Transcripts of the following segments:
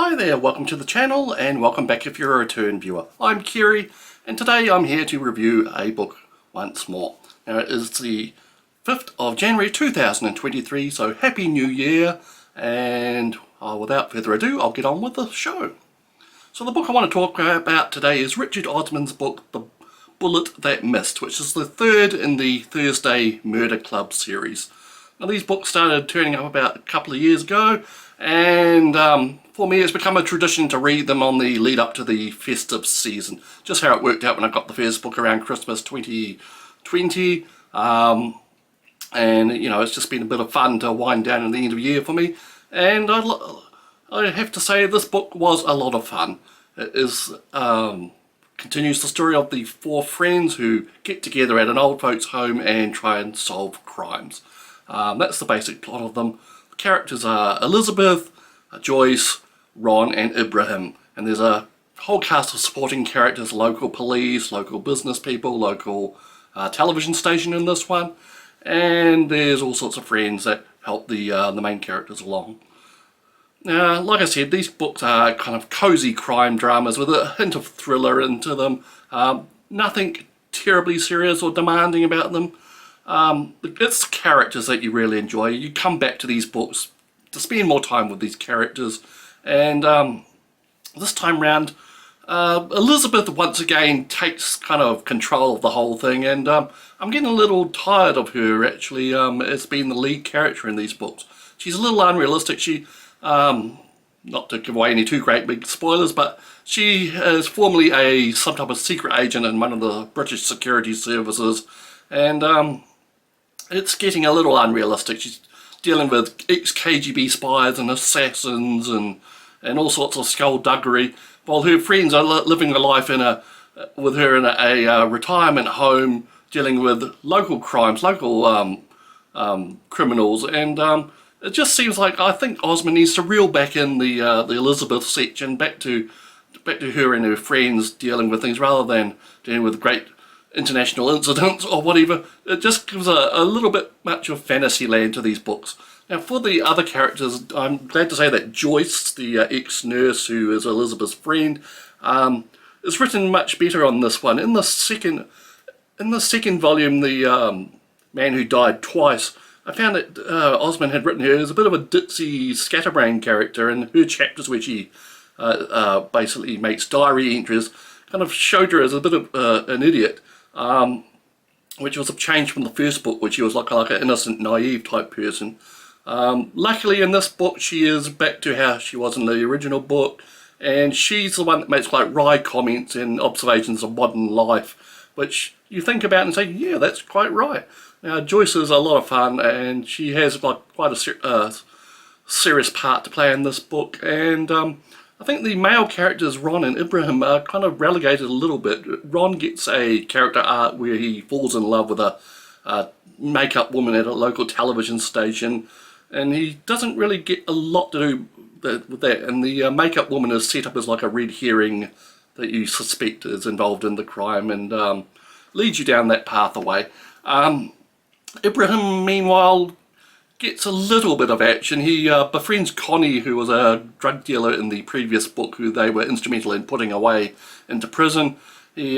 Hi there, welcome to the channel and welcome back if you're a return viewer. I'm Kerry and today I'm here to review a book once more. Now it is the 5th of January 2023, so Happy New Year, and without further ado I'll get on with the show. So the book I want to talk about today is Richard Osman's book The Bullet That Missed, which is the third in the Thursday Murder Club series. Now these books started turning up about a couple of years ago, and for me it's become a tradition to read them on the lead up to the festive season. Just how it worked out when I got the first book around Christmas 2020, and you know, it's just been a bit of fun to wind down at the end of the year for me, and I have to say this book was a lot of fun. It is continues the story of the four friends who get together at an old folks home and try and solve crimes. That's the basic plot of them. The characters are Elizabeth, Joyce, Ron and Ibrahim, and there's a whole cast of supporting characters, local police, local business people, local television station in this one, and there's all sorts of friends that help the main characters along. Now, like I said, these books are kind of cozy crime dramas with a hint of thriller into them. Nothing terribly serious or demanding about them. It's characters that you really enjoy. You come back to these books to spend more time with these characters, and this time round Elizabeth once again takes kind of control of the whole thing, and I'm getting a little tired of her actually as being the lead character in these books. She's a little unrealistic. She not to give away any too great big spoilers, but she is formerly some type of secret agent in one of the British security services, and it's getting a little unrealistic. She's dealing with ex-KGB spies and assassins and all sorts of skullduggery, while her friends are living a life with her in a retirement home, dealing with local crimes, local criminals, and it just seems like I think Osman needs to reel back in the Elizabeth section, back to her and her friends dealing with things rather than dealing with great international incidents or whatever. It just gives a little bit much of fantasy land to these books. Now for the other characters, I'm glad to say that Joyce, the ex-nurse who is Elizabeth's friend, is written much better on this one. In the second volume, The Man Who Died Twice, I found that Osman had written her as a bit of a ditzy scatterbrain character, and her chapters where she basically makes diary entries kind of showed her as a bit of an idiot, which was a change from the first book, which she was like an innocent, naive type person. Luckily in this book she is back to how she was in the original book, and she's the one that makes like wry comments and observations of modern life, which you think about and say, yeah, that's quite right. Now Joyce is a lot of fun, and she has like quite a serious part to play in this book, and I think the male characters Ron and Ibrahim are kind of relegated a little bit. Ron gets a character arc where he falls in love with a makeup woman at a local television station, and he doesn't really get a lot to do with that, and the makeup woman is set up as like a red herring that you suspect is involved in the crime, and leads you down that path away. Ibrahim meanwhile gets a little bit of action. He befriends Connie, who was a drug dealer in the previous book, who they were instrumental in putting away into prison. He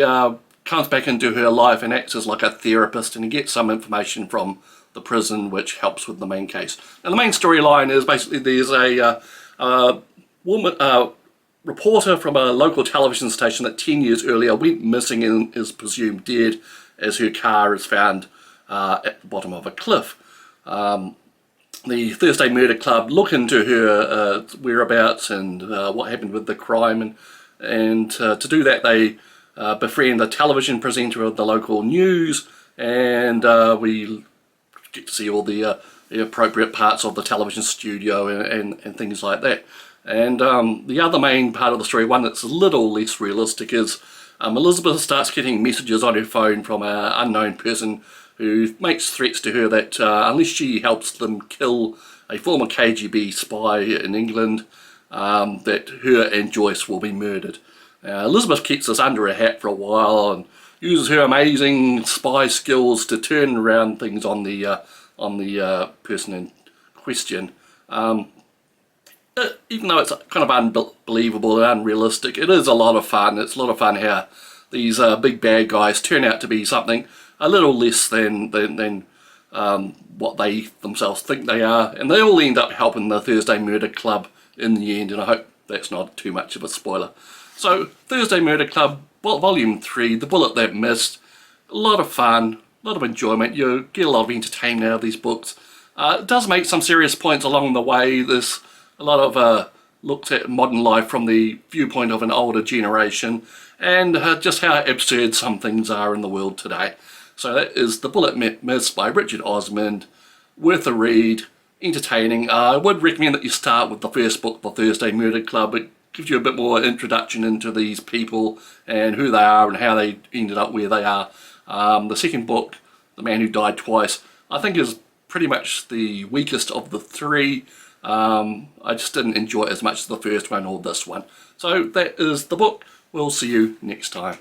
comes back into her life and acts as like a therapist, and he gets some information from the prison which helps with the main case. And the main storyline is basically there's a reporter from a local television station that 10 years earlier went missing and is presumed dead, as her car is found at the bottom of a cliff. The Thursday Murder Club look into her whereabouts and what happened with the crime, and to do that they befriend the television presenter of the local news, and we get to see all the appropriate parts of the television studio and things like that. And the other main part of the story, one that's a little less realistic, is Elizabeth starts getting messages on her phone from an unknown person who makes threats to her that unless she helps them kill a former KGB spy in England, that her and Joyce will be murdered. Elizabeth keeps this under her hat for a while and uses her amazing spy skills to turn around things on the person in question. even though it's kind of unbelievable and unrealistic, it is a lot of fun. It's a lot of fun how these big bad guys turn out to be something a little less than what they themselves think they are, and they all end up helping the Thursday Murder Club in the end, and I hope that's not too much of a spoiler. So Thursday Murder Club Volume 3, The Bullet That Missed, a lot of fun, a lot of enjoyment. You get a lot of entertainment out of these books. It does make some serious points along the way. There's a lot of looks at modern life from the viewpoint of an older generation, and just how absurd some things are in the world today. So that is The Bullet Missed by Richard Osman. Worth a read, entertaining. I would recommend that you start with the first book, The Thursday Murder Club. It gives you a bit more introduction into these people and who they are and how they ended up where they are. The second book, The Man Who Died Twice, I think is pretty much the weakest of the three. I just didn't enjoy it as much as the first one or this one. So that is the book. We'll see you next time.